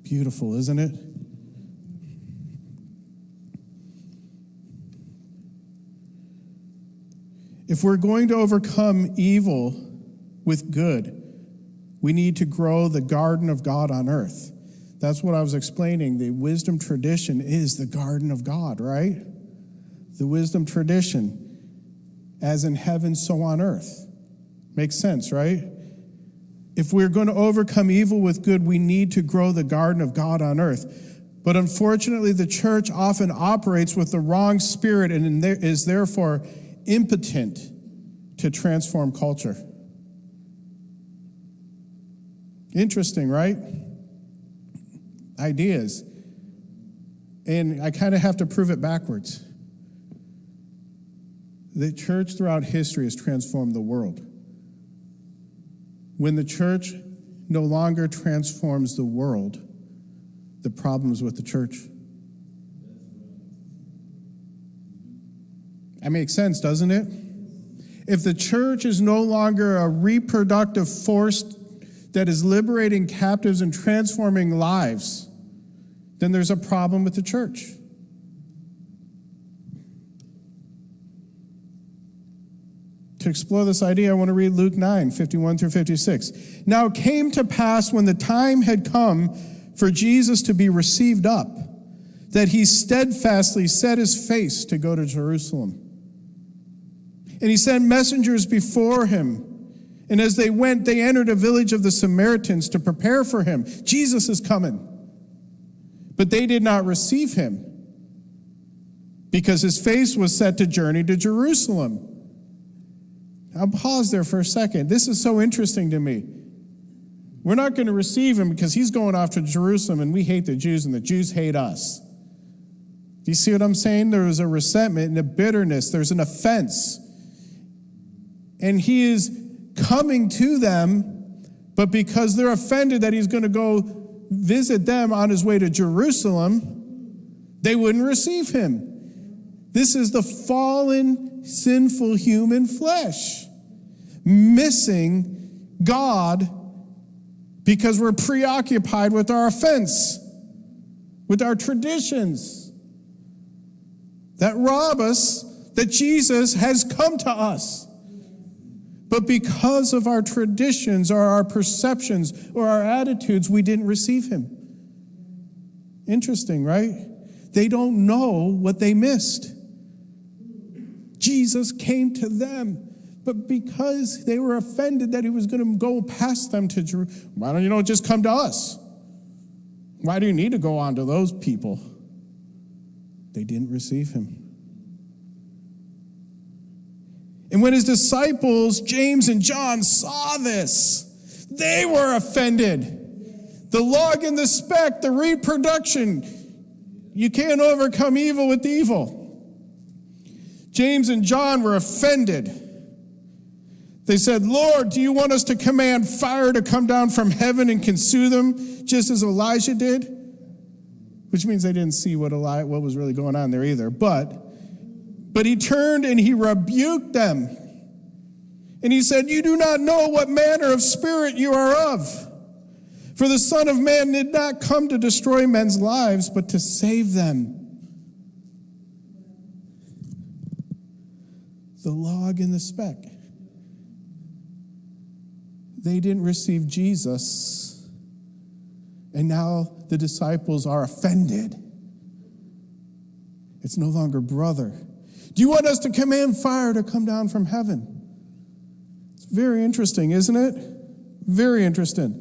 Beautiful, isn't it? If we're going to overcome evil with good, we need to grow the garden of God on earth. That's what I was explaining. The wisdom tradition is the garden of God, right? The wisdom tradition, as in heaven, so on earth. Makes sense, right? If we're going to overcome evil with good, we need to grow the garden of God on earth. But unfortunately, the church often operates with the wrong spirit and is therefore impotent to transform culture. Interesting, right? Ideas. And I kind of have to prove it backwards. The church throughout history has transformed the world. When the church no longer transforms the world, the problem's with the church. That makes sense, doesn't it? If the church is no longer a reproductive force that is liberating captives and transforming lives, then there's a problem with the church. To explore this idea, I want to read Luke 9, 51 through 56. Now it came to pass when the time had come for Jesus to be received up, that he steadfastly set his face to go to Jerusalem. And he sent messengers before him. And as they went, they entered a village of the Samaritans to prepare for him. Jesus is coming. But they did not receive him, because his face was set to journey to Jerusalem. I'll pause there for a second. This is so interesting to me. We're not going to receive him because he's going off to Jerusalem, and we hate the Jews, and the Jews hate us. Do you see what I'm saying? There is a resentment and a bitterness. There's an offense. And he is coming to them, but because they're offended that he's going to go visit them on his way to Jerusalem, they wouldn't receive him. This is the fallen, sinful human flesh missing God because we're preoccupied with our offense, with our traditions that rob us that Jesus has come to us. But because of our traditions or our perceptions or our attitudes, we didn't receive him. Interesting, right? They don't know what they missed. Jesus came to them, but because they were offended that he was going to go past them to Jerusalem, why don't you just come to us? Why do you need to go on to those people? They didn't receive him. And when his disciples, James and John, saw this, they were offended. The log and the speck, the reproduction. You can't overcome evil with evil. James and John were offended. They said, Lord, do you want us to command fire to come down from heaven and consume them, just as Elijah did? Which means they didn't see what was really going on there either. But he turned and he rebuked them. And he said, you do not know what manner of spirit you are of. For the Son of Man did not come to destroy men's lives, but to save them. The log and the speck. They didn't receive Jesus. And now the disciples are offended. It's no longer brother. Do you want us to command fire to come down from heaven? It's very interesting, isn't it? Very interesting.